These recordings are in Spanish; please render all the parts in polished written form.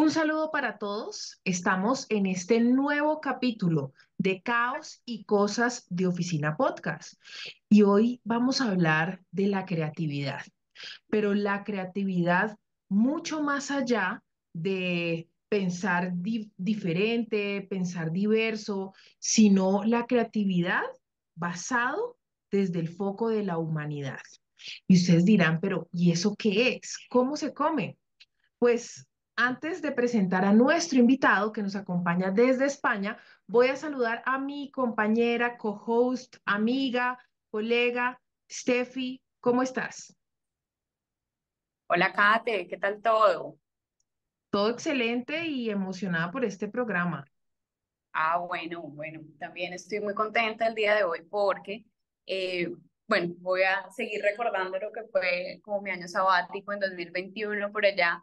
Un saludo para todos. Estamos en este nuevo capítulo de Caos y Cosas de Oficina Podcast. Y hoy vamos a hablar de la creatividad, pero la creatividad mucho más allá de pensar diferente, pensar diverso, sino la creatividad basado desde el foco de la humanidad. Y ustedes dirán, pero ¿y eso qué es? ¿Cómo se come? Pues antes de presentar a nuestro invitado que nos acompaña desde España, voy a saludar a mi compañera, co-host, amiga, colega, Steffi. ¿Cómo estás? Hola, Kate, ¿qué tal todo? Todo excelente y emocionada por este programa. Bueno, también estoy muy contenta el día de hoy porque, eh, bueno, voy a seguir recordando lo que fue como mi año sabático en 2021 por allá,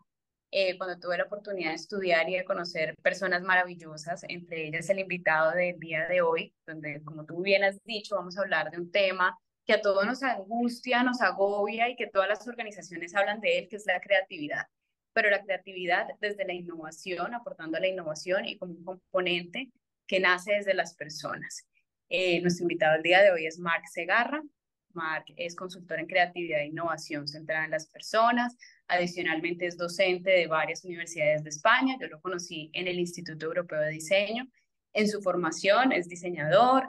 cuando tuve la oportunidad de estudiar y de conocer personas maravillosas, entre ellas el invitado del día de hoy, donde, como tú bien has dicho, vamos a hablar de un tema que a todos nos angustia, nos agobia y que todas las organizaciones hablan de él, que es la creatividad, pero la creatividad desde la innovación, aportando a la innovación y como un componente que nace desde las personas. Nuestro invitado el día de hoy es Marc Segarra. Marc es consultor en creatividad e innovación centrada en las personas. Adicionalmente es docente de varias universidades de España. Yo lo conocí en el Instituto Europeo de Diseño. En su formación es diseñador.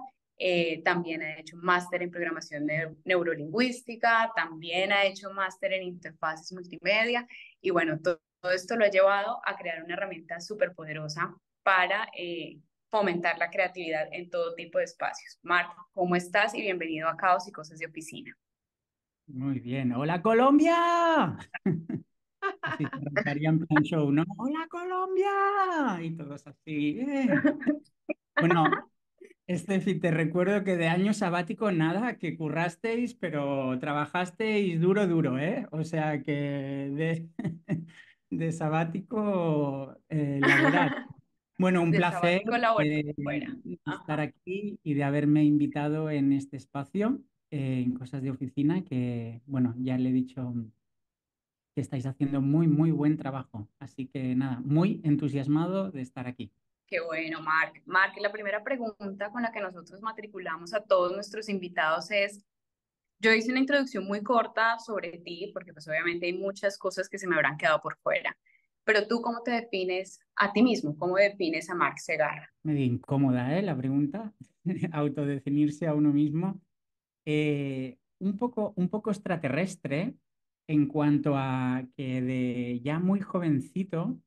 También ha hecho un máster en programación neurolingüística. También ha hecho máster en interfaces multimedia. Y bueno, todo esto lo ha llevado a crear una herramienta súper poderosa para fomentar la creatividad en todo tipo de espacios. Marc, ¿cómo estás? Y bienvenido a Caos y Cosas de Oficina. Muy bien. ¡Hola, Colombia! Así se arrancaría en plan show, ¿no? ¡Hola, Colombia! Y todos así. Bueno, Estefi, te recuerdo que de año sabático nada, que currasteis, pero trabajasteis duro, duro, ¿eh? O sea que de, de sabático laboral. Bueno, un De placer sabático laboral eh, fuera. estar Ajá. aquí y de haberme invitado en este espacio, en Cosas de Oficina, que, bueno, ya le he dicho que estáis haciendo muy, muy buen trabajo. Así que nada, muy entusiasmado de estar aquí. Qué bueno, Marc. Marc, la primera pregunta con la que nosotros matriculamos a todos nuestros invitados es, yo hice una introducción muy corta sobre ti, porque pues obviamente hay muchas cosas que se me habrán quedado por fuera, pero tú, ¿cómo te defines a ti mismo? ¿Cómo defines a Marc Segarra? Medio incómoda, ¿eh? La pregunta, autodefinirse a uno mismo. Un poco extraterrestre en cuanto a que de ya muy jovencito,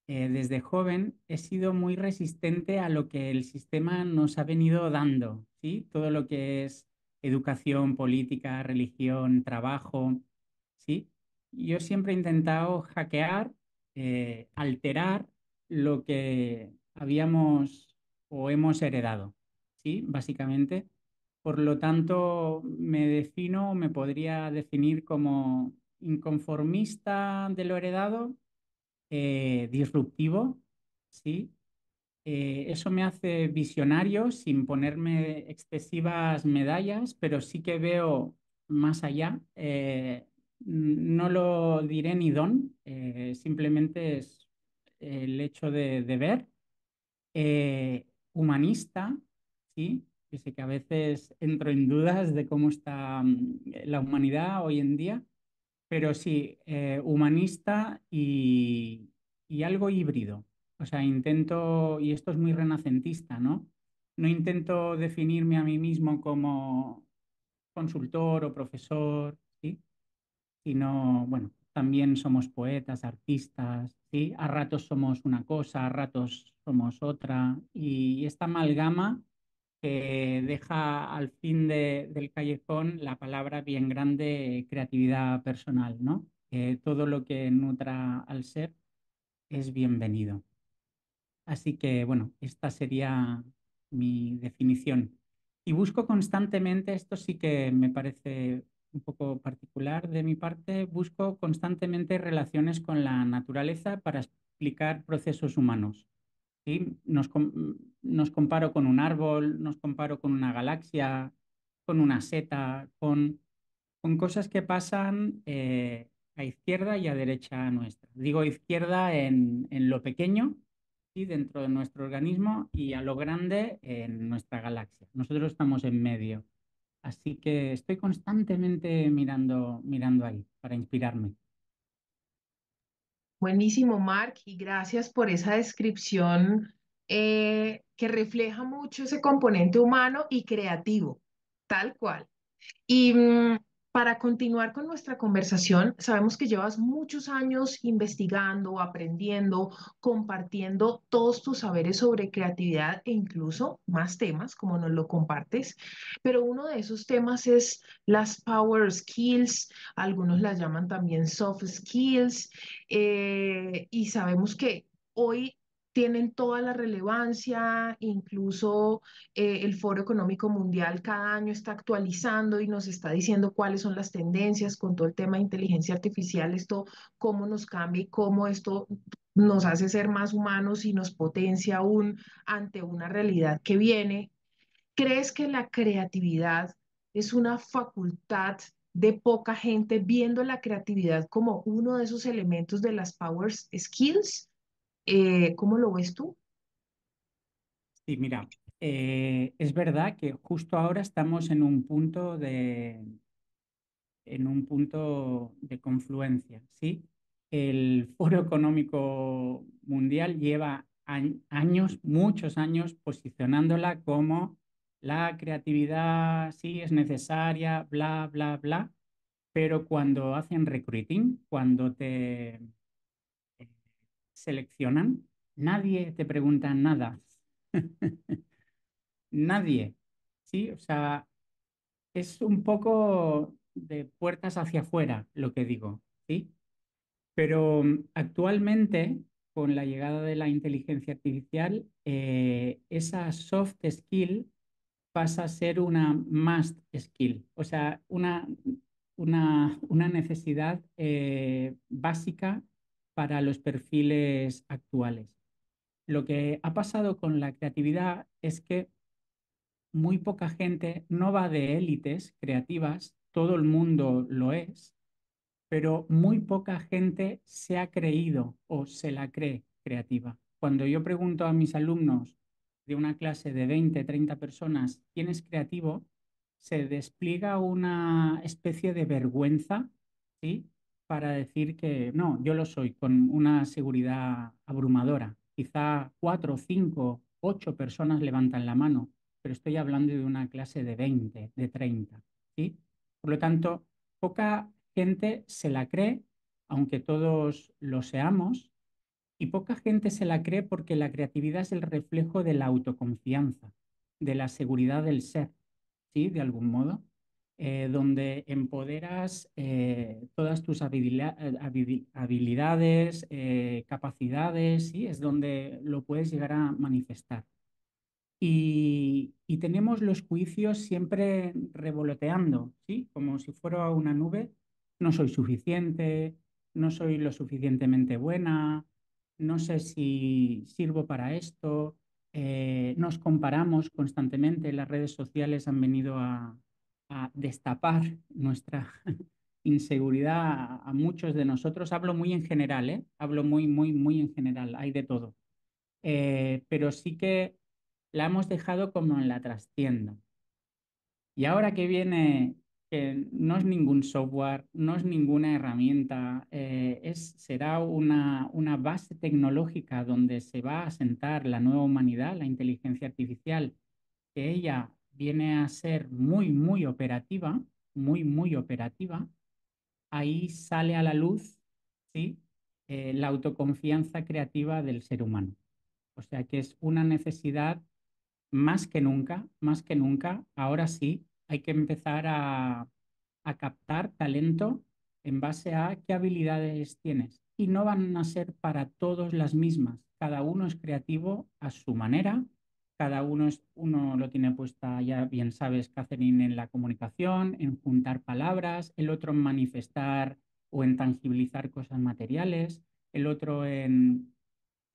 desde joven, he sido muy resistente a lo que el sistema nos ha venido dando, ¿sí? Todo lo que es educación, política, religión, trabajo, ¿sí? Yo siempre he intentado hackear, alterar lo que habíamos o hemos heredado, ¿sí? Básicamente. Por lo tanto, me defino, me podría definir como inconformista de lo heredado, disruptivo, ¿sí? Eso me hace visionario sin ponerme excesivas medallas, pero sí que veo más allá. No lo diré ni don, simplemente es el hecho de ver. Humanista, ¿sí? Que sé que a veces entro en dudas de cómo está la humanidad hoy en día, pero sí, humanista y algo híbrido. O sea, intento, y esto es muy renacentista, ¿no? No intento definirme a mí mismo como consultor o profesor, ¿sí? Sino, bueno, también somos poetas, artistas, ¿sí? A ratos somos una cosa, a ratos somos otra, y esta amalgama que deja al fin del callejón la palabra bien grande, creatividad personal, ¿no? Todo lo que nutra al ser es bienvenido. Así que, bueno, esta sería mi definición. Y busco constantemente, esto sí que me parece un poco particular de mi parte, busco constantemente relaciones con la naturaleza para explicar procesos humanos. ¿Sí? Nos comparo con un árbol, nos comparo con una galaxia, con una seta, con cosas que pasan. a izquierda y a derecha nuestra. Digo izquierda en lo pequeño, ¿sí? Dentro de nuestro organismo y a lo grande en nuestra galaxia. Nosotros estamos en medio. Así que estoy constantemente mirando ahí para inspirarme. Buenísimo, Mark, y gracias por esa descripción que refleja mucho ese componente humano y creativo, tal cual. Y para continuar con nuestra conversación, sabemos que llevas muchos años investigando, aprendiendo, compartiendo todos tus saberes sobre creatividad e incluso más temas, como nos lo compartes, pero uno de esos temas es las power skills, algunos las llaman también soft skills, y sabemos que hoy tienen toda la relevancia, incluso el Foro Económico Mundial cada año está actualizando y nos está diciendo cuáles son las tendencias con todo el tema de inteligencia artificial, esto cómo nos cambia y cómo esto nos hace ser más humanos y nos potencia aún ante una realidad que viene. ¿Crees que la creatividad es una facultad de poca gente viendo la creatividad como uno de esos elementos de las power skills? ¿Cómo lo ves tú? Sí, mira, es verdad que justo ahora estamos en un punto de confluencia, ¿sí? El Foro Económico Mundial lleva años, muchos años, posicionándola como la creatividad sí es necesaria, bla, bla, bla, pero cuando hacen recruiting, cuando te seleccionan, nadie te pregunta nada. Nadie, ¿sí? O sea, es un poco de puertas hacia afuera lo que digo, ¿sí? Pero actualmente, con la llegada de la inteligencia artificial, esa soft skill pasa a ser una must skill, o sea, una necesidad básica para los perfiles actuales. Lo que ha pasado con la creatividad es que muy poca gente no va de élites creativas, todo el mundo lo es, pero muy poca gente se ha creído o se la cree creativa. Cuando yo pregunto a mis alumnos de una clase de 20, 30 personas quién es creativo, se despliega una especie de vergüenza, ¿sí? Para decir que no, yo lo soy, con una seguridad abrumadora. Quizá 4, 5, 8 personas levantan la mano, pero estoy hablando de una clase de 20, de 30, ¿sí? Por lo tanto, poca gente se la cree, aunque todos lo seamos, y poca gente se la cree porque la creatividad es el reflejo de la autoconfianza, de la seguridad del ser, ¿sí? De algún modo, donde empoderas todas tus habilidades, capacidades, ¿sí? Es donde lo puedes llegar a manifestar. Y tenemos los juicios siempre revoloteando, ¿sí? Como si fuera una nube. No soy suficiente, no soy lo suficientemente buena, no sé si sirvo para esto. Nos comparamos constantemente. Las redes sociales han venido a destapar nuestra inseguridad a muchos de nosotros. Hablo muy en general, ¿eh? Hablo muy, muy, muy en general. Hay de todo, pero sí que la hemos dejado como en la trastienda. Y ahora que viene, que no es ningún software, no es ninguna herramienta, será una base tecnológica donde se va a sentar la nueva humanidad, la inteligencia artificial, que ella viene a ser muy, muy operativa, muy, muy operativa. Ahí sale a la luz, ¿sí? La autoconfianza creativa del ser humano. O sea que es una necesidad más que nunca, ahora sí, hay que empezar a captar talento en base a qué habilidades tienes. Y no van a ser para todos las mismas. Cada uno es creativo a su manera, uno lo tiene puesta, ya bien sabes, Catherine, en la comunicación, en juntar palabras, el otro en manifestar o en tangibilizar cosas materiales, el otro en...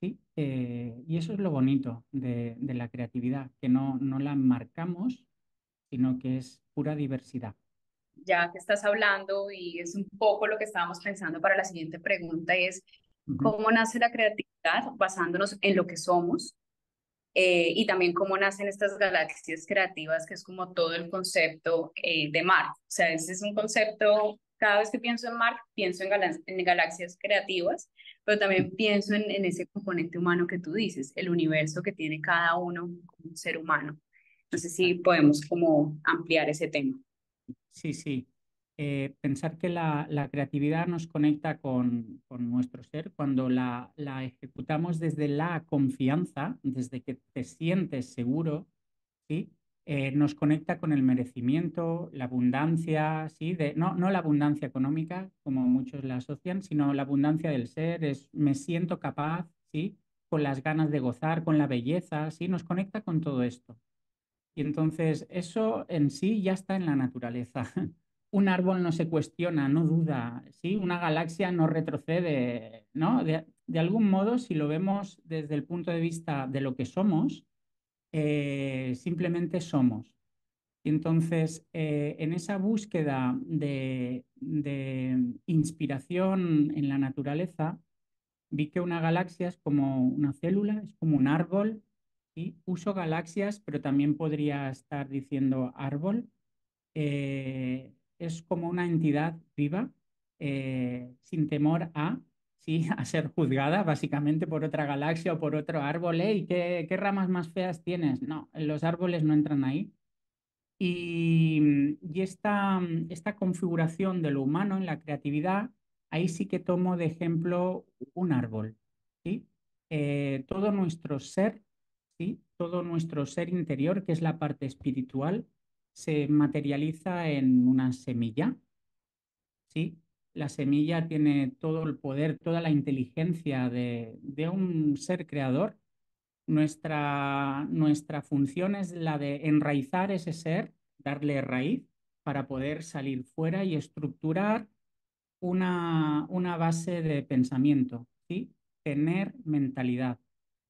Sí, y eso es lo bonito de la creatividad, que no la marcamos, sino que es pura diversidad. ya que estás hablando y es un poco lo que estábamos pensando para la siguiente pregunta, es Ujú. cómo nace la creatividad basándonos en lo que somos y también cómo nacen estas galaxias creativas, que es como todo el concepto de Mark. O sea, ese es un concepto, cada vez que pienso en Mark, pienso en galaxias creativas, pero también pienso en ese componente humano que tú dices, el universo que tiene cada uno como un ser humano. No sé si podemos como ampliar ese tema. Sí, sí. Pensar que la creatividad nos conecta con nuestro ser cuando la ejecutamos desde la confianza, desde que te sientes seguro, ¿sí? Nos conecta con el merecimiento, la abundancia, ¿sí? No la abundancia económica, como muchos la asocian, sino la abundancia del ser, es me siento capaz, ¿sí? Con las ganas de gozar, con la belleza, ¿sí? Nos conecta con todo esto. Y entonces eso en sí ya está en la naturaleza. Un árbol no se cuestiona, no duda, ¿sí? Una galaxia no retrocede, ¿no? De algún modo, si lo vemos desde el punto de vista de lo que somos, simplemente somos. Y entonces, en esa búsqueda de inspiración en la naturaleza, vi que una galaxia es como una célula, es como un árbol, y uso galaxias, pero también podría estar diciendo árbol. Es como una entidad viva, sin temor a, sí, a ser juzgada básicamente por otra galaxia o por otro árbol. ¿Y qué ramas más feas tienes? No, los árboles no entran ahí. Y esta configuración de lo humano en la creatividad, ahí sí que tomo de ejemplo un árbol, ¿sí? Todo nuestro ser, ¿sí? Todo nuestro ser interior, que es la parte espiritual, se materializa en una semilla, ¿sí? La semilla tiene todo el poder, toda la inteligencia de un ser creador. Nuestra función es la de enraizar ese ser, darle raíz para poder salir fuera y estructurar una base de pensamiento, ¿sí? Tener mentalidad,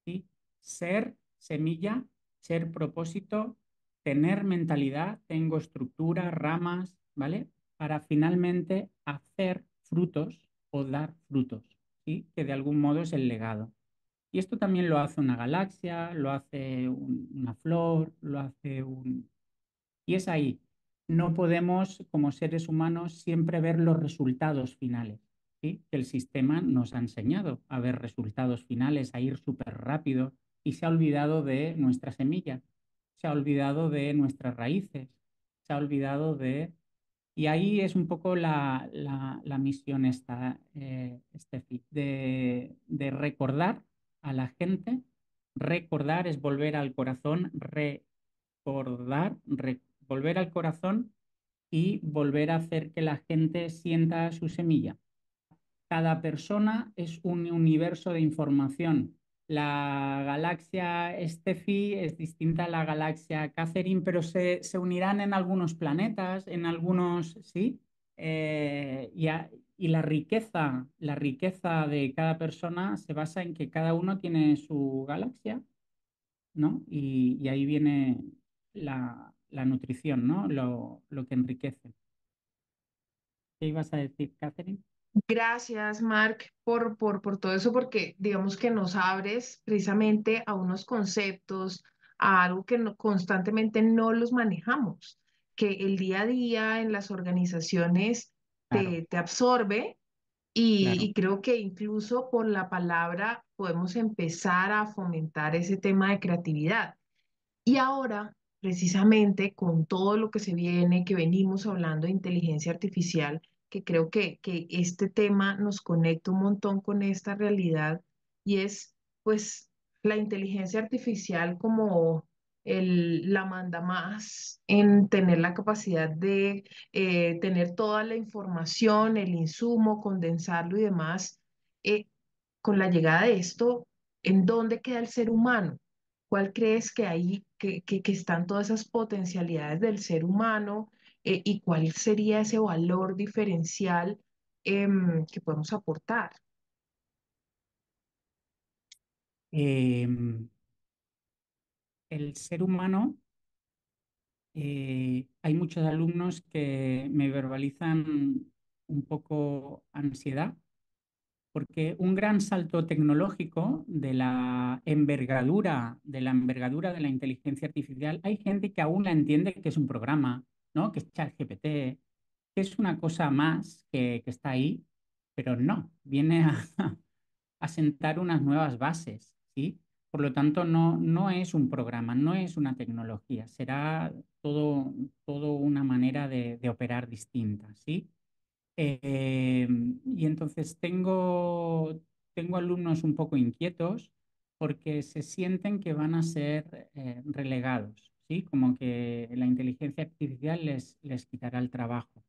¿sí? Ser semilla, ser propósito, tener mentalidad, tengo estructura, ramas, ¿vale? Para finalmente hacer frutos o dar frutos, ¿sí? Que de algún modo es el legado. Y esto también lo hace una galaxia, lo hace una flor, lo hace un... Y es ahí. No podemos, como seres humanos, siempre ver los resultados finales, ¿sí? El sistema nos ha enseñado a ver resultados finales, a ir súper rápido y se ha olvidado de nuestra semilla, se ha olvidado de nuestras raíces, se ha olvidado de... Y ahí es un poco la misión esta, Steffi, de recordar a la gente. Recordar es volver al corazón, recordar, volver al corazón y volver a hacer que la gente sienta su semilla. Cada persona es un universo de información. La galaxia Steffi es distinta a la galaxia Catherine, pero se unirán en algunos planetas, en algunos, sí. Y la riqueza de cada persona se basa en que cada uno tiene su galaxia, ¿no? Y ahí viene la nutrición, ¿no? Lo que enriquece. ¿Qué ibas a decir, Catherine? Gracias, Mark, por todo eso, porque digamos que nos abres precisamente a unos conceptos, a algo que constantemente no los manejamos, que el día a día en las organizaciones Claro, te absorbe claro. y creo que incluso por la palabra podemos empezar a fomentar ese tema de creatividad. Y ahora, precisamente con todo lo que se viene, que venimos hablando de inteligencia artificial, que creo que este tema nos conecta un montón con esta realidad y es pues la inteligencia artificial como la manda más en tener la capacidad de tener toda la información, el insumo, condensarlo y demás. Eh, con la llegada de esto, ¿en dónde queda el ser humano? ¿Cuál crees que ahí que están todas esas potencialidades del ser humano y cuál sería ese valor diferencial que podemos aportar? Eh, el ser humano hay muchos alumnos que me verbalizan un poco ansiedad porque un gran salto tecnológico de la envergadura de la inteligencia artificial, hay gente que aún la entiende que es un programa, ¿no? Que es ChatGPT, que es una cosa más que está ahí, pero no, viene a sentar unas nuevas bases, ¿sí? Por lo tanto, no es un programa, no es una tecnología, será todo una manera de operar distinta, ¿sí? Eh, y entonces tengo alumnos un poco inquietos porque se sienten que van a ser relegados, ¿sí? Como que la inteligencia artificial les quitará el trabajo.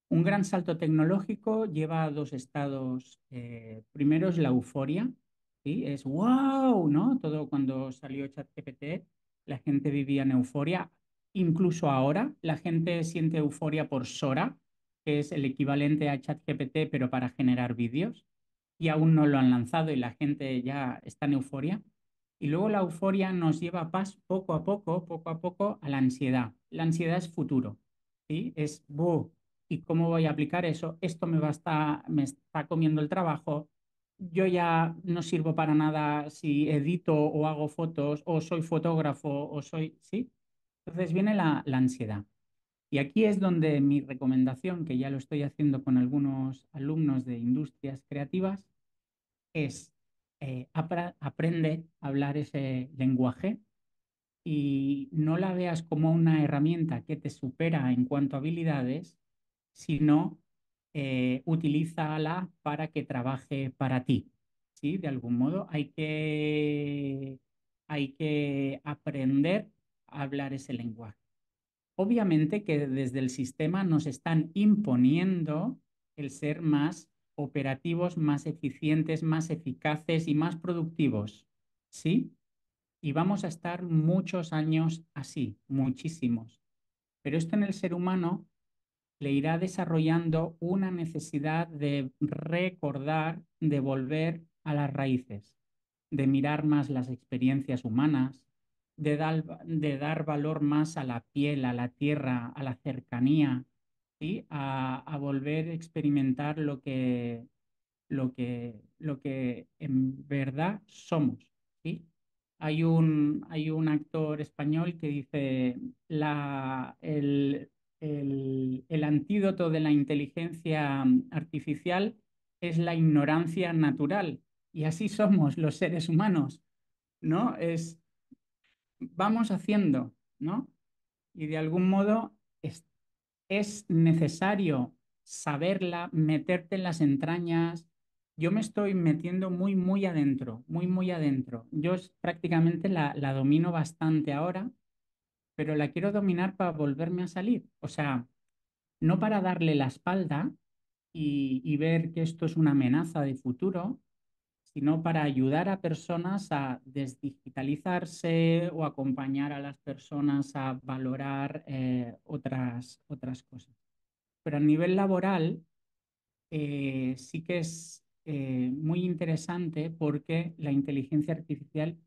Un gran salto tecnológico lleva a dos estados. Primero es la euforia, ¿sí? Es wow, ¿no? Todo cuando salió ChatGPT, la gente vivía en euforia. Incluso ahora la gente siente euforia por Sora, que es el equivalente a ChatGPT, pero para generar vídeos. Y aún no lo han lanzado y la gente ya está en euforia. Y luego la euforia nos lleva poco a poco a la ansiedad. La ansiedad es futuro, ¿sí? Es, "Buh, ¿y cómo voy a aplicar eso? Esto me está comiendo el trabajo. Yo ya no sirvo para nada si edito o hago fotos o soy fotógrafo o soy, ¿sí? Entonces viene la ansiedad. Y aquí es donde mi recomendación, que ya lo estoy haciendo con algunos alumnos de industrias creativas, es aprende a hablar ese lenguaje y no la veas como una herramienta que te supera en cuanto a habilidades, sino utilízala para que trabaje para ti. ¿Sí? De algún modo hay que aprender a hablar ese lenguaje. Obviamente que desde el sistema nos están imponiendo el ser más operativos, más eficientes, más eficaces y más productivos. ¿Sí? Y vamos a estar muchos años así, muchísimos. Pero esto en el ser humano le irá desarrollando una necesidad de recordar, de volver a las raíces, de mirar más las experiencias humanas, de dar valor más a la piel, a la tierra, a la cercanía, ¿sí? A volver a experimentar lo que en verdad somos, ¿sí? Hay un actor español que dice, el antídoto de la inteligencia artificial es la ignorancia natural. Y así somos los seres humanos, ¿no? Vamos haciendo, ¿no? Y de algún modo es necesario saberla, meterte en las entrañas. Yo me estoy metiendo muy adentro, muy adentro. Prácticamente la domino bastante ahora, pero la quiero dominar para volverme a salir. O sea, no para darle la espalda y ver que esto es una amenaza de futuro, sino para ayudar a personas a desdigitalizarse o acompañar a las personas a valorar otras cosas. Pero a nivel laboral sí que es muy interesante porque la inteligencia artificial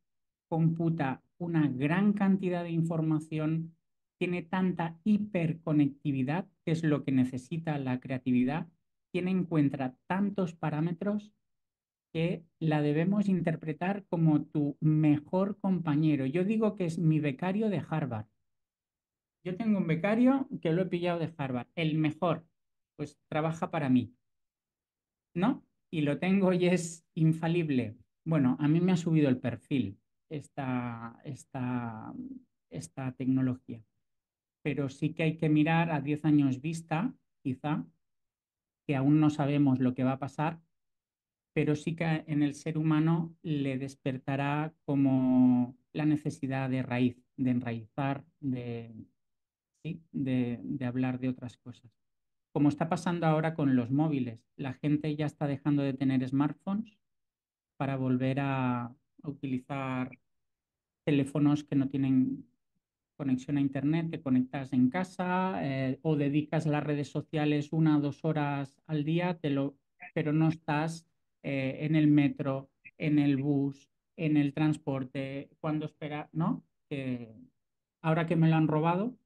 computa una gran cantidad de información, tiene tanta hiperconectividad, que es lo que necesita la creatividad, tiene en cuenta tantos parámetros que la debemos interpretar como tu mejor compañero. Yo digo que es mi becario de Harvard. Yo tengo un becario que lo he pillado de Harvard, el mejor, pues trabaja para mí, ¿no? Y lo tengo y es infalible. Bueno, a mí me ha subido el perfil esta, esta, esta tecnología, pero sí que hay que mirar a 10 años vista, quizá, que aún no sabemos lo que va a pasar, pero sí que en el ser humano le despertará como la necesidad de raíz, de enraizar, ¿sí? De hablar de otras cosas. Como está pasando ahora con los móviles, la gente ya está dejando de tener smartphones para volver a utilizar teléfonos que no tienen conexión a internet, te conectas en casa o dedicas a las redes sociales 1 o 2 horas al día, pero no estás en el metro, en el bus, en el transporte, cuando espera, ¿no? Ahora que me lo han robado,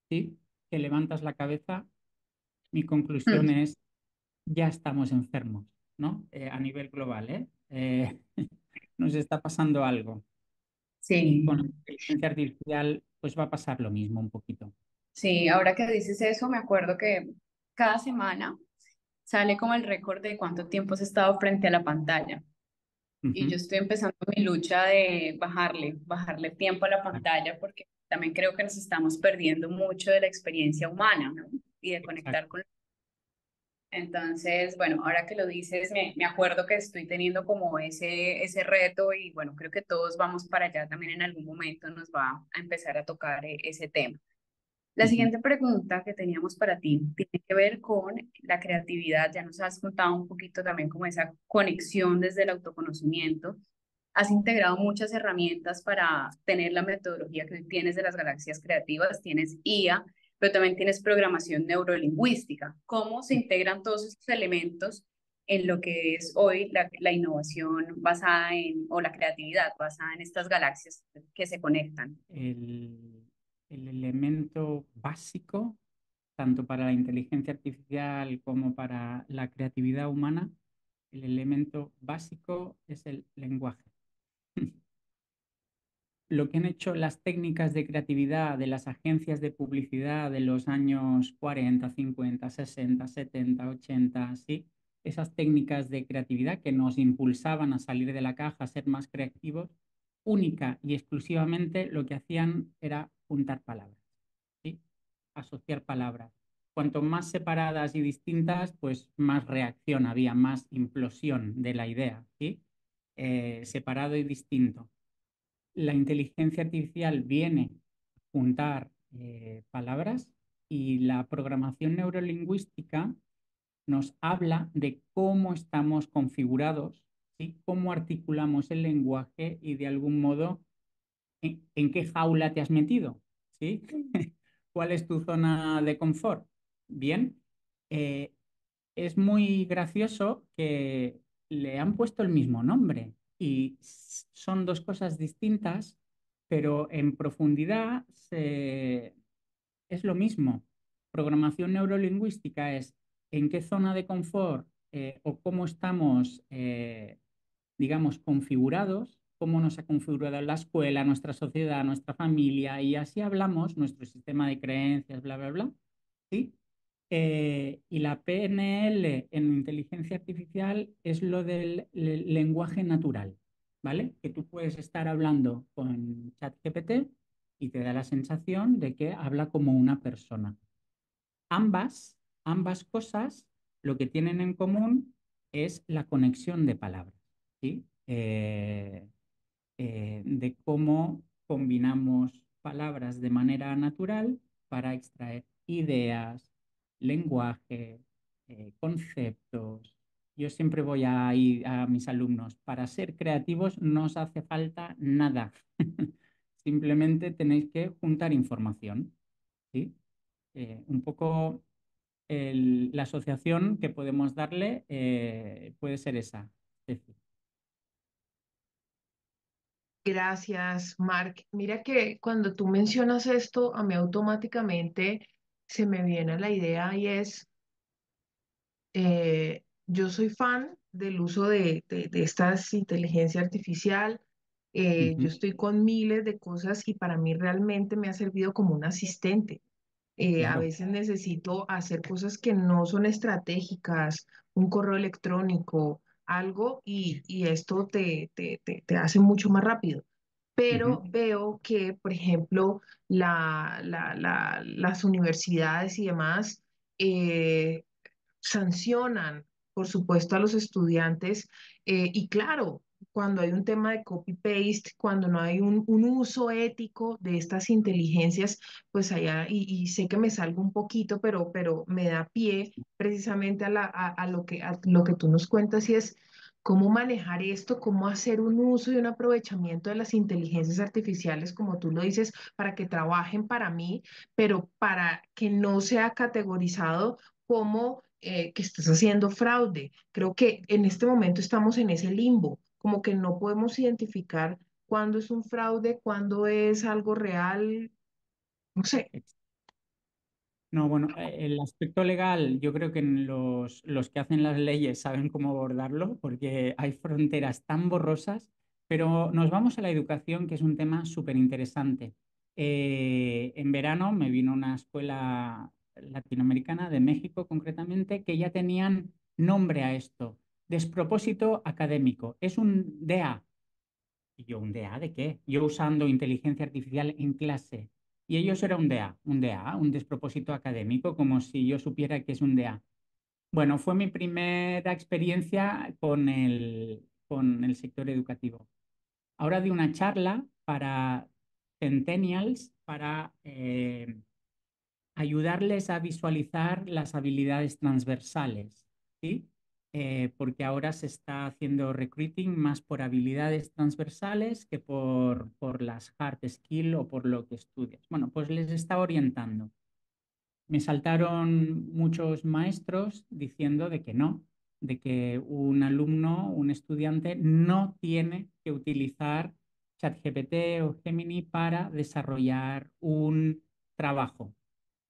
¿sí? Que levantas la cabeza, mi Mm, conclusión es, ya estamos enfermos, ¿no? A nivel global, ¿eh? Nos está pasando algo. Y Sí, con la inteligencia artificial, pues va a pasar lo mismo un poquito. sí, ahora que dices eso, me acuerdo que cada semana sale como el récord de cuánto tiempo has estado frente a la pantalla. Y yo Ujú. estoy empezando mi lucha de bajarle tiempo a la pantalla porque también creo que nos estamos perdiendo mucho de la experiencia humana, ¿no? Y de conectar Exacto. con... Entonces, bueno, ahora que lo dices, me acuerdo que estoy teniendo como ese reto y bueno, creo que todos vamos para allá también en algún momento nos va a empezar a tocar ese tema. La Ujú. siguiente pregunta que teníamos para ti tiene que ver con la creatividad. Ya nos has contado un poquito también como esa conexión desde el autoconocimiento. Has integrado muchas herramientas para tener la metodología que hoy tienes de las galaxias creativas. Tienes IA, pero también tienes programación neurolingüística. ¿Cómo se integran todos esos elementos en lo que es hoy la innovación basada en, o la creatividad basada en estas galaxias que se conectan? El, el elemento básico, tanto para la inteligencia artificial como para la creatividad humana, el elemento básico es el lenguaje. Lo que han hecho las técnicas de creatividad de las agencias de publicidad de los años 40, 50, 60, 70, 80, ¿sí? Esas técnicas de creatividad que nos impulsaban a salir de la caja, a ser más creativos, única y exclusivamente lo que hacían era juntar palabras, ¿sí? Asociar palabras. Cuanto más separadas y distintas, pues más reacción había, más implosión de la idea, ¿sí? Separado y distinto. La inteligencia artificial viene a juntar palabras y la programación neurolingüística nos habla de cómo estamos configurados, ¿sí? Cómo articulamos el lenguaje y de algún modo en qué jaula te has metido, ¿sí? ¿Cuál es tu zona de confort? Bien, eh, es muy gracioso que le han puesto el mismo nombre y son dos cosas distintas, pero en profundidad es lo mismo. Programación neurolingüística es en qué zona de confort o cómo estamos, digamos, configurados, cómo nos ha configurado la escuela, nuestra sociedad, nuestra familia, y así hablamos, nuestro sistema de creencias, bla, bla, bla, ¿sí? Y la PNL en inteligencia artificial es lo del lenguaje natural, ¿vale? Que tú puedes estar hablando con ChatGPT y te da la sensación de que habla como una persona. Ambas cosas lo que tienen en común es la conexión de palabras, ¿sí? De cómo combinamos palabras de manera natural para extraer ideas, lenguaje, conceptos. Yo siempre voy a ir a mis alumnos, para ser creativos no os hace falta nada. Simplemente tenéis que juntar información, ¿sí? Un poco la asociación que podemos darle puede ser esa. Ceci. gracias, Mark. Mira que cuando tú mencionas esto, a mí automáticamente se me viene la idea y es, yo soy fan del uso de estas inteligencia artificial. Yo Ujú. estoy con miles de cosas y para mí realmente me ha servido como un asistente. A Claro. veces necesito hacer cosas que no son estratégicas, un correo electrónico, algo, y esto te hace mucho más rápido. Ujú. Pero veo que, por ejemplo, las universidades y demás eh, sancionan, por supuesto, a los estudiantes. Y claro, cuando hay un tema de copy-paste, cuando no hay un uso ético de estas inteligencias, pues allá, y sé que me salgo un poquito, pero me da pie precisamente a lo que tú nos cuentas y es cómo manejar esto, cómo hacer un uso y un aprovechamiento de las inteligencias artificiales, como tú lo dices, para que trabajen para mí, pero para que no sea categorizado como que estás haciendo fraude. Creo que en este momento estamos en ese limbo, como que no podemos identificar cuándo es un fraude, cuándo es algo real, no sé. No, bueno, el aspecto legal, yo creo que los que hacen las leyes saben cómo abordarlo, porque hay fronteras tan borrosas, pero nos vamos a la educación, que es un tema súper interesante. En verano me vino una escuela latinoamericana de México, concretamente, que ya tenían nombre a esto, despropósito académico. Es un DA. Y yo, ¿un DA de qué? Yo usando inteligencia artificial en clase. Y ellos era un despropósito académico, como si yo supiera que es un DA. Bueno, fue mi primera experiencia con el sector educativo. Ahora di una charla para centennials, para ayudarles a visualizar las habilidades transversales, ¿sí? Porque ahora se está haciendo recruiting más por habilidades transversales que por las hard skills o por lo que estudias. Bueno, pues les está orientando. Me saltaron muchos maestros diciendo de que no, de que un alumno, un estudiante no tiene que utilizar ChatGPT o Gemini para desarrollar un trabajo.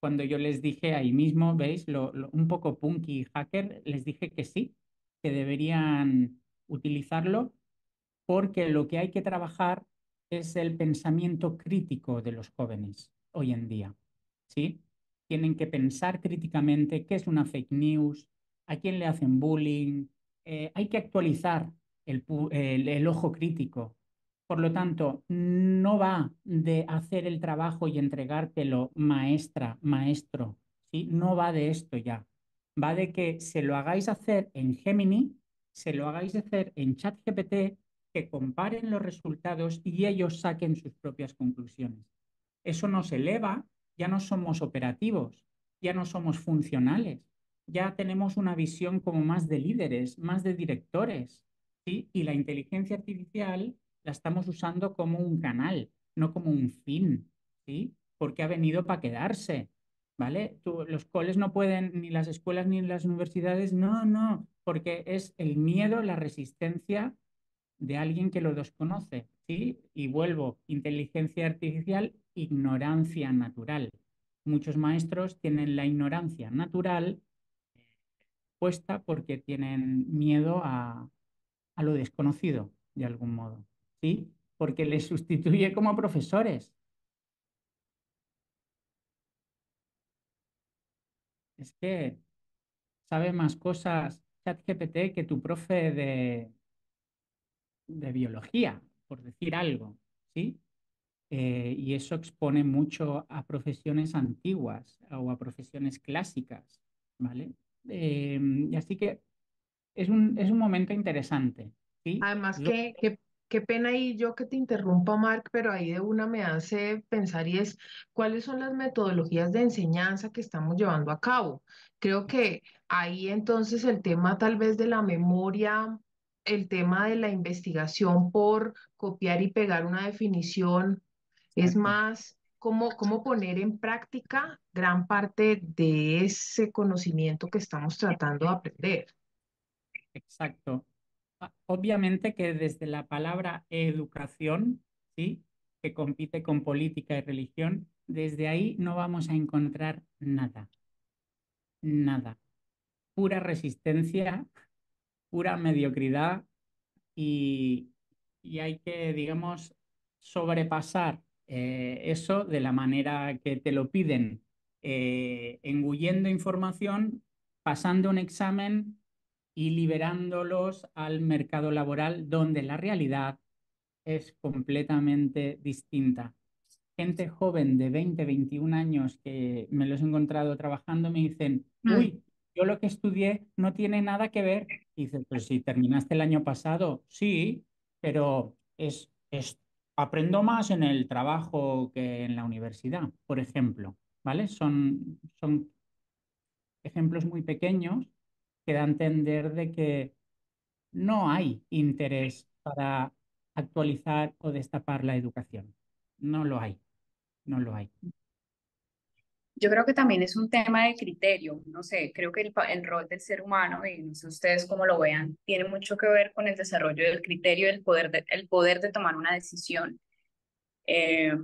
Cuando yo les dije ahí mismo, ¿veis? Un poco punky hacker, les dije que sí, que deberían utilizarlo porque lo que hay que trabajar es el pensamiento crítico de los jóvenes hoy en día, ¿sí? Tienen que pensar críticamente qué es una fake news, a quién le hacen bullying, hay que actualizar el ojo crítico. Por lo tanto, no va de hacer el trabajo y entregártelo maestra, maestro, ¿sí? No va de esto ya. Va de que se lo hagáis hacer en Gemini, se lo hagáis hacer en ChatGPT, que comparen los resultados y ellos saquen sus propias conclusiones. Eso nos eleva, ya no somos operativos, ya no somos funcionales, ya tenemos una visión como más de líderes, más de directores, ¿sí? Y la inteligencia artificial la estamos usando como un canal, no como un fin, ¿sí? Porque ha venido para quedarse, ¿vale? Los coles no pueden, ni las escuelas ni las universidades, no, no, porque es el miedo, la resistencia de alguien que lo desconoce, ¿sí? Y vuelvo, inteligencia artificial, ignorancia natural. Muchos maestros tienen la ignorancia natural puesta porque tienen miedo a lo desconocido, de algún modo, ¿sí? Porque les sustituye como profesores. Es que sabe más cosas ChatGPT que tu profe de biología, por decir algo, ¿sí? Y eso expone mucho a profesiones antiguas o a profesiones clásicas, ¿vale? Y así que es un momento interesante, ¿sí? Además, qué pena y yo que te interrumpa, Mark, pero ahí de una me hace pensar y es cuáles son las metodologías de enseñanza que estamos llevando a cabo. Creo que ahí entonces el tema tal vez de la memoria, el tema de la investigación por copiar y pegar una definición, es Exacto, más cómo poner en práctica gran parte de ese conocimiento que estamos tratando de aprender. exacto. Obviamente que desde la palabra educación, ¿sí? Que compite con política y religión, desde ahí no vamos a encontrar nada, nada. Pura resistencia, pura mediocridad y, y hay que, digamos, sobrepasar eso de la manera que te lo piden, engullendo información, pasando un examen y liberándolos al mercado laboral, donde la realidad es completamente distinta. Gente joven de 20, 21 años que me los he encontrado trabajando me dicen, Mm. uy, yo lo que estudié no tiene nada que ver. Y dices, pues si terminaste el año pasado, sí, pero aprendo más en el trabajo que en la universidad, por ejemplo, ¿vale? Son ejemplos muy pequeños que dan a entender de que no hay interés para actualizar o destapar la educación. No lo hay, no lo hay. Yo creo que también es un tema de criterio, no sé, creo que el rol del ser humano, y no sé ustedes cómo lo vean, tiene mucho que ver con el desarrollo del criterio, el poder de tomar una decisión. Eh,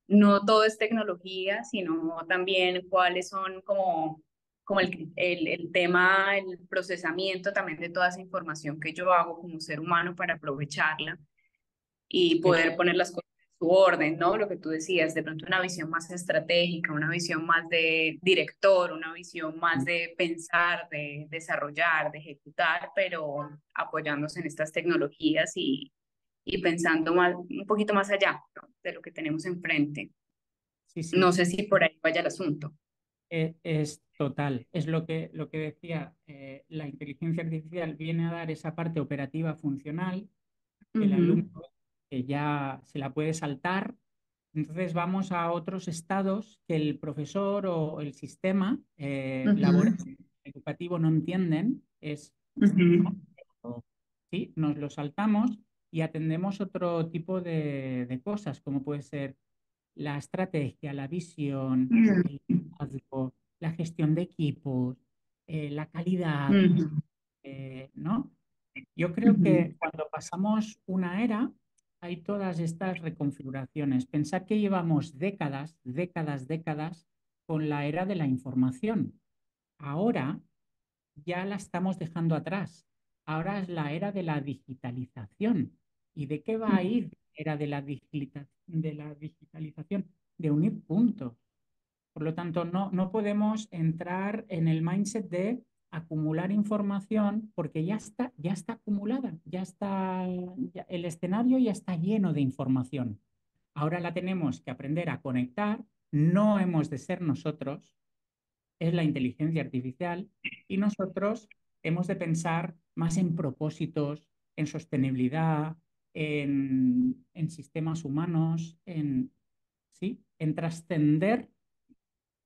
no todo es tecnología, sino también cuáles son como el tema, el procesamiento también de toda esa información que yo hago como ser humano para aprovecharla y Eh, poder poner las cosas en su orden, ¿no? Lo que tú decías, de pronto una visión más estratégica, una visión más de director, una visión más de pensar, de desarrollar, de ejecutar, pero apoyándose en estas tecnologías y pensando más, un poquito más allá, ¿no? De lo que tenemos enfrente. sí, sí. No sé si por ahí vaya el asunto. Es total, es lo que decía, la inteligencia artificial viene a dar esa parte operativa funcional, el alumno Ujú, que ya se la puede saltar, entonces vamos a otros estados que el profesor o el sistema laboral ujú, educativo no entienden, ujú, sí, nos lo saltamos y atendemos otro tipo de cosas, como puede ser la estrategia, la visión, el liderazgo, la gestión de equipos, la calidad, ujú, ¿no? Yo creo ujú, que cuando pasamos una era, hay todas estas reconfiguraciones. Pensad que llevamos décadas, décadas, décadas con la era de la información. Ahora ya la estamos dejando atrás. Ahora es la era de la digitalización. ¿Y de qué va a ir la era de la digitalización? De unir puntos. Por lo tanto, no podemos entrar en el mindset de acumular información porque ya está acumulada, el escenario ya está lleno de información. Ahora la tenemos que aprender a conectar, no hemos de ser nosotros, es la inteligencia artificial y nosotros hemos de pensar más en propósitos, en sostenibilidad, en sistemas humanos, ¿sí? En trascender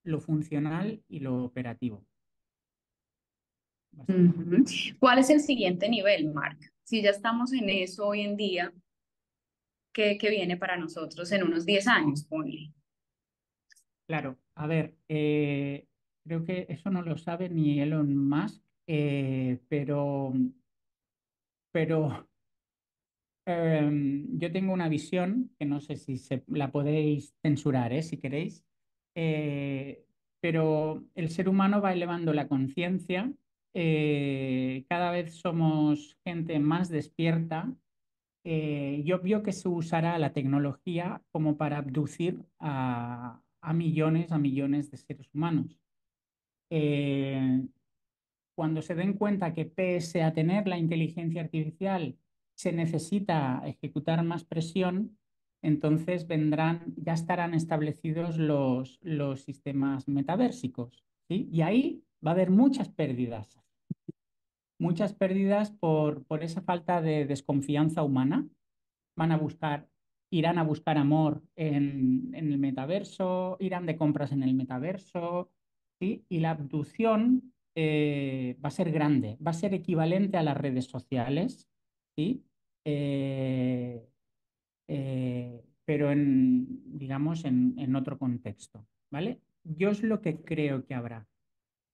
lo funcional y lo operativo, básicamente. ujú. ¿Cuál es el siguiente nivel, Mark? Si ya estamos en eso hoy en día, ¿qué viene para nosotros en unos 10 años, ponle? Claro, a ver, creo que eso no lo sabe ni Elon Musk, pero yo tengo una visión que no sé si la podéis censurar, si queréis, eh, pero el ser humano va elevando la conciencia, cada vez somos gente más despierta. Yo veo que se usará la tecnología como para abducir a millones de seres humanos. Eh, Cuando se den cuenta que pese a tener la inteligencia artificial se necesita ejecutar más presión, entonces ya estarán establecidos los sistemas metaversicos, ¿sí? Y ahí va a haber muchas pérdidas por esa falta de desconfianza humana. Van a buscar, Irán a buscar amor en el metaverso, irán de compras en el metaverso, ¿sí? Y la abducción va a ser grande, va a ser equivalente a las redes sociales, ¿sí? Eh, pero digamos, en otro contexto, ¿vale? Yo es lo que creo que habrá.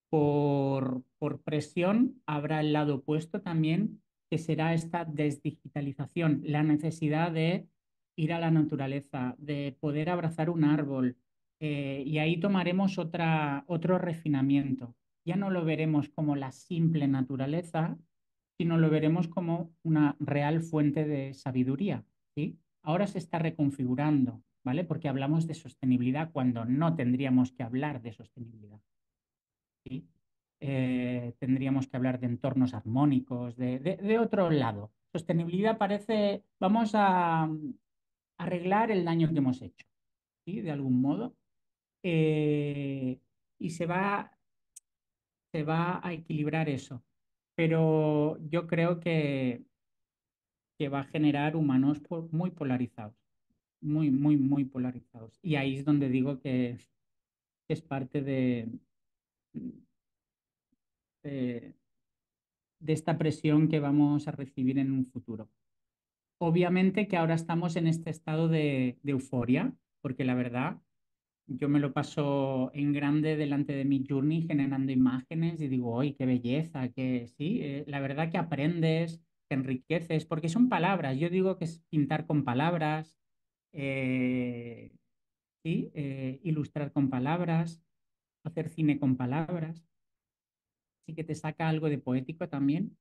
Por presión habrá el lado opuesto también, que será esta desdigitalización, la necesidad de ir a la naturaleza, de poder abrazar un árbol, y ahí tomaremos otro refinamiento. Ya no lo veremos como la simple naturaleza, sino lo veremos como una real fuente de sabiduría, ¿sí? Ahora se está reconfigurando, ¿vale? Porque hablamos de sostenibilidad cuando no tendríamos que hablar de sostenibilidad. ¿Sí? Tendríamos que hablar de entornos armónicos, de otro lado. Sostenibilidad parece, vamos a arreglar el daño que hemos hecho, ¿sí? De algún modo. Eh, y se va a equilibrar eso. Pero yo creo que va a generar humanos muy polarizados, muy, muy, muy polarizados. Y ahí es donde digo que es parte de, de esta presión que vamos a recibir en un futuro. Obviamente que ahora estamos en este estado de euforia, porque la verdad, yo me lo paso en grande delante de mi journey generando imágenes y digo, ¡ay, qué belleza! Que sí, la verdad que aprendes, que enriqueces, porque son palabras. Yo digo que es pintar con palabras, eh, ¿sí? Ilustrar con palabras, hacer cine con palabras, sí que te saca algo de poético también,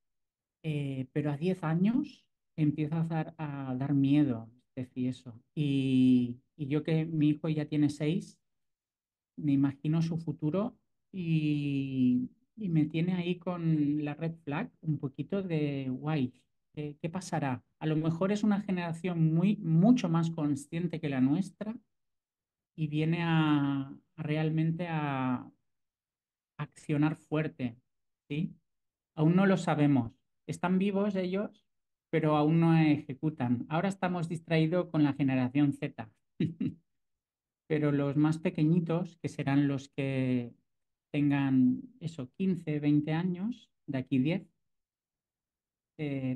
pero a 10 años empieza a dar miedo, Steffi, eso. Y yo que mi hijo ya tiene 6, me imagino su futuro y me tiene ahí con la red flag un poquito de guay. ¿Qué pasará? A lo mejor es una generación mucho más consciente que la nuestra y viene a realmente a accionar fuerte, ¿sí? Aún no lo sabemos. Están vivos ellos, pero aún no ejecutan. Ahora estamos distraídos con la generación Z, pero los más pequeñitos, que serán los que tengan eso, 15, 20 años, de aquí 10,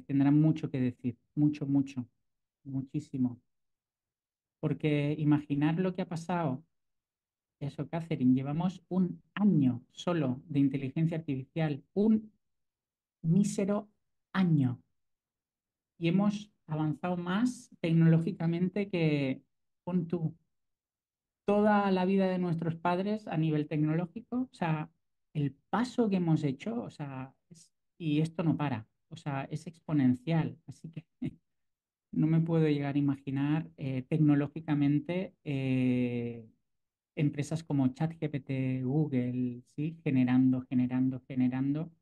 tendrán mucho que decir, mucho, mucho, muchísimo. Porque imaginar lo que ha pasado, eso, Catherine, llevamos un año solo de inteligencia artificial, un mísero año. Y hemos avanzado más tecnológicamente que, pon tú, toda la vida de nuestros padres a nivel tecnológico. O sea, el paso que hemos hecho, o sea, y esto no para, o sea, es exponencial. Así que no me puedo llegar a imaginar tecnológicamente empresas como ChatGPT, Google, ¿sí? Generando, generando, generando,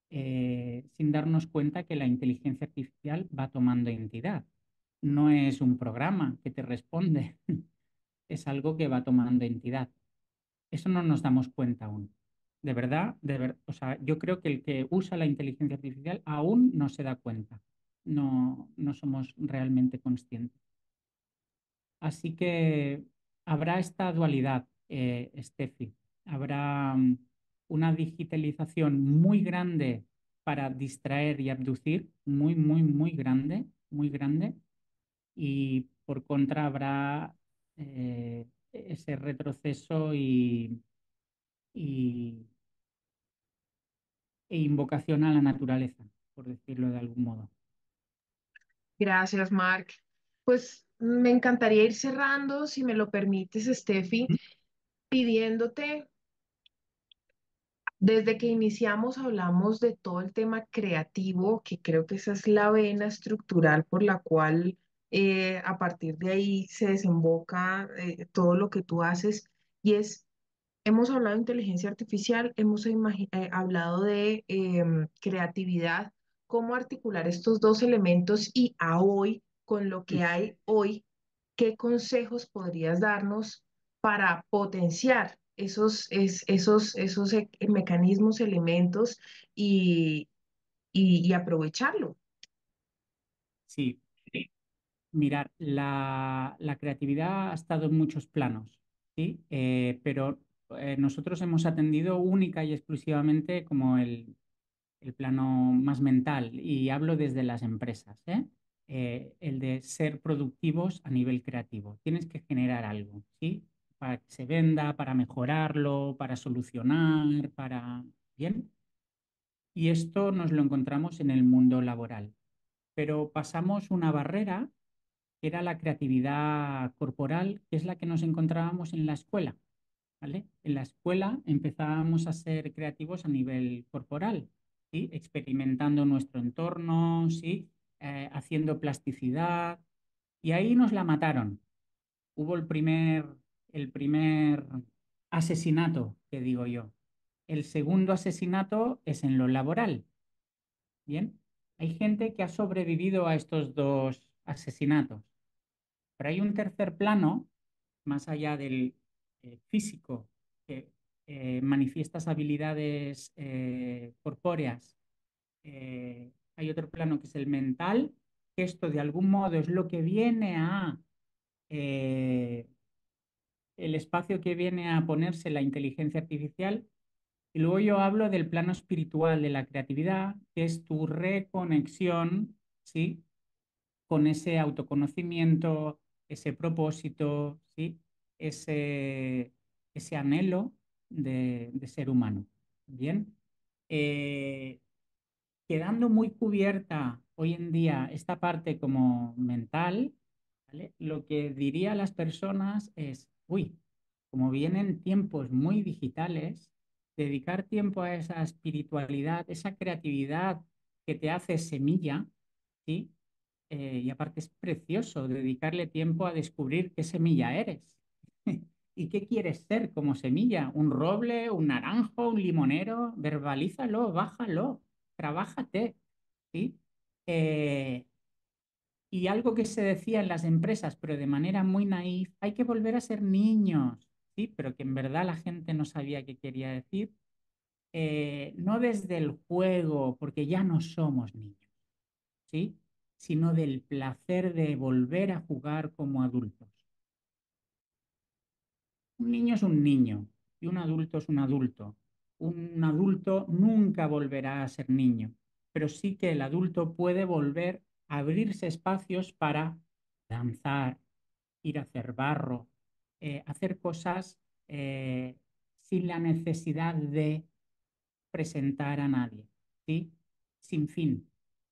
sin darnos cuenta que la inteligencia artificial va tomando entidad. No es un programa que te responde, es algo que va tomando entidad. Eso no nos damos cuenta aún. O sea, yo creo que el que usa la inteligencia artificial aún no se da cuenta. No, no somos realmente conscientes. Así que habrá esta dualidad, Steffi. Habrá una digitalización muy grande para distraer y abducir, muy, muy, muy grande, muy grande. Y por contra habrá ese retroceso y- e invocación a la naturaleza, por decirlo de algún modo. Gracias, Mark. Pues me encantaría ir cerrando, si me lo permites, Steffi, pidiéndote, desde que iniciamos hablamos de todo el tema creativo, que creo que esa es la vena estructural por la cual a partir de ahí se desemboca todo lo que tú haces, y es, hemos hablado de inteligencia artificial, hemos hablado de creatividad, cómo articular estos dos elementos y a hoy, con lo que hay hoy, ¿qué consejos podrías darnos para potenciar esos mecanismos, elementos y, y aprovecharlo? Sí, mirar, la creatividad ha estado en muchos planos, ¿sí? Pero nosotros hemos atendido única y exclusivamente como el plano más mental, y hablo desde las empresas, ¿eh? El de ser productivos a nivel creativo. Tienes que generar algo, ¿sí? Para que se venda, para mejorarlo, para solucionar, para... Bien. Y esto nos lo encontramos en el mundo laboral. Pero pasamos una barrera que era la creatividad corporal, que es la que nos encontrábamos en la escuela, ¿vale? En la escuela empezábamos a ser creativos a nivel corporal, ¿sí? Experimentando nuestro entorno, ¿sí? Haciendo plasticidad, y ahí nos la mataron. Hubo el primer asesinato, que digo yo. El segundo asesinato es en lo laboral. Bien, hay gente que ha sobrevivido a estos dos asesinatos, pero hay un tercer plano, más allá del físico, que manifiestas habilidades corpóreas. Hay otro plano que es el mental, que esto de algún modo es lo que viene eh, el espacio que viene a ponerse la inteligencia artificial. Y luego yo hablo del plano espiritual de la creatividad, que es tu reconexión, ¿sí? Con ese autoconocimiento, ese propósito, ¿sí? Ese, ese anhelo de ser humano. Bien. Eh, Quedando muy cubierta hoy en día esta parte como mental, ¿vale? Lo que diría a las personas es, uy, como vienen tiempos muy digitales, dedicar tiempo a esa espiritualidad, esa creatividad que te hace semilla, ¿sí? Y aparte es precioso dedicarle tiempo a descubrir qué semilla eres y qué quieres ser como semilla, un roble, un naranjo, un limonero, verbalízalo, bájalo, trabájate, ¿sí? Eh, y algo que se decía en las empresas, pero de manera muy naif, hay que volver a ser niños, ¿sí? Pero que en verdad la gente no sabía qué quería decir. No desde el juego, porque ya no somos niños, ¿sí? Sino del placer de volver a jugar como adultos. Un niño es un niño y un adulto es un adulto. Un adulto nunca volverá a ser niño, pero sí que el adulto puede volver a abrirse espacios para danzar, ir a hacer barro, hacer cosas sin la necesidad de presentar a nadie, ¿sí? Sin fin,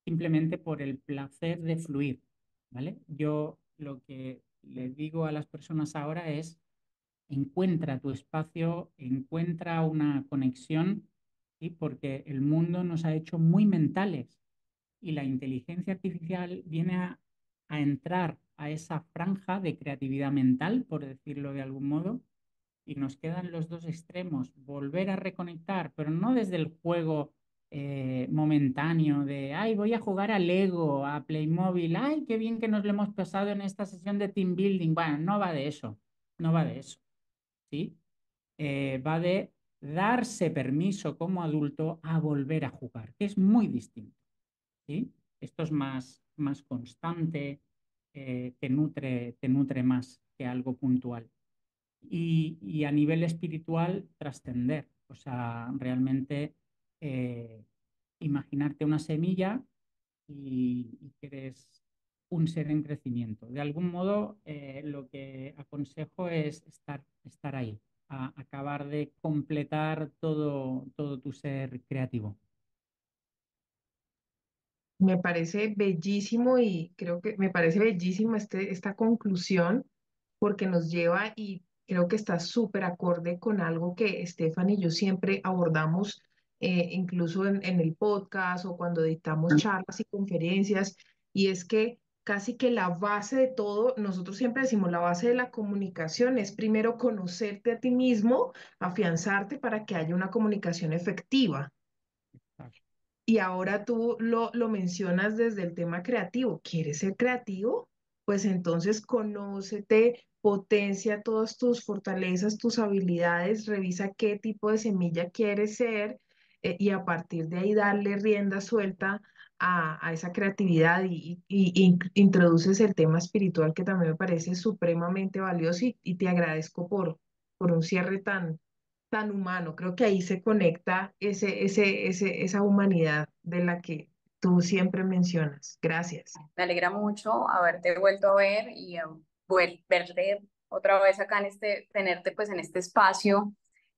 simplemente por el placer de fluir, ¿vale? Yo lo que le digo a las personas ahora es, encuentra tu espacio, encuentra una conexión, ¿sí? Porque el mundo nos ha hecho muy mentales y la inteligencia artificial viene a entrar a esa franja de creatividad mental, por decirlo de algún modo, y nos quedan los dos extremos, volver a reconectar, pero no desde el juego momentáneo de, ay, voy a jugar a Lego, a Playmobil, ay, qué bien que nos lo hemos pasado en esta sesión de team building. Bueno, no va de eso, no va de eso, ¿sí? Va de darse permiso como adulto a volver a jugar, que es muy distinto, ¿sí? Esto es más constante, te nutre más que algo puntual y a nivel espiritual trascender, o sea, realmente eh, imaginarte una semilla y que eres un ser en crecimiento. De algún modo, lo que aconsejo es estar ahí, a acabar de completar todo tu ser creativo. Me parece bellísimo y creo que me parece bellísima esta conclusión porque nos lleva y creo que está súper acorde con algo que Estefan y yo siempre abordamos, incluso en el podcast o cuando dictamos charlas y conferencias, y es que casi que la base de todo, nosotros siempre decimos, la base de la comunicación es primero conocerte a ti mismo, afianzarte para que haya una comunicación efectiva. Y ahora tú lo mencionas desde el tema creativo. ¿Quieres ser creativo? Pues entonces conócete, potencia todas tus fortalezas, tus habilidades, revisa qué tipo de semilla quieres ser, y a partir de ahí darle rienda suelta a esa creatividad y introduces el tema espiritual que también me parece supremamente valioso y te agradezco por un cierre tan humano. Creo que ahí se conecta esa humanidad de la que tú siempre mencionas. Gracias. Me alegra mucho haberte vuelto a ver y verte otra vez acá tenerte pues en este espacio,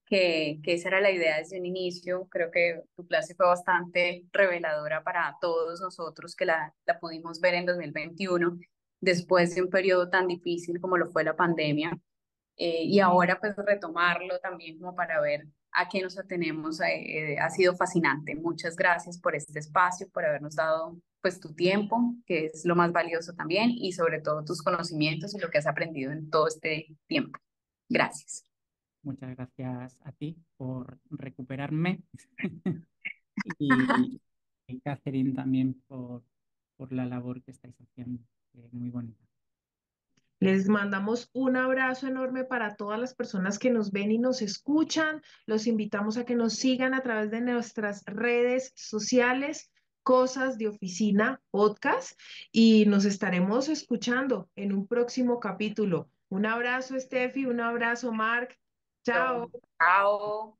que esa era la idea desde un inicio. Creo que tu clase fue bastante reveladora para todos nosotros que la pudimos ver en 2021, después de un periodo tan difícil como lo fue la pandemia. Y ahora pues retomarlo también como para ver a qué nos atenemos, ha sido fascinante. Muchas gracias por este espacio, por habernos dado pues tu tiempo, que es lo más valioso también, y sobre todo tus conocimientos y lo que has aprendido en todo este tiempo. Gracias. Muchas gracias a ti por recuperarme y, y Catherine también por la labor que estáis haciendo, muy bonita. Les mandamos un abrazo enorme para todas las personas que nos ven y nos escuchan. Los invitamos a que nos sigan a través de nuestras redes sociales, Cosas de Oficina Podcast, y nos estaremos escuchando en un próximo capítulo. Un abrazo, Steffi, un abrazo, Mark. Chao. Chao.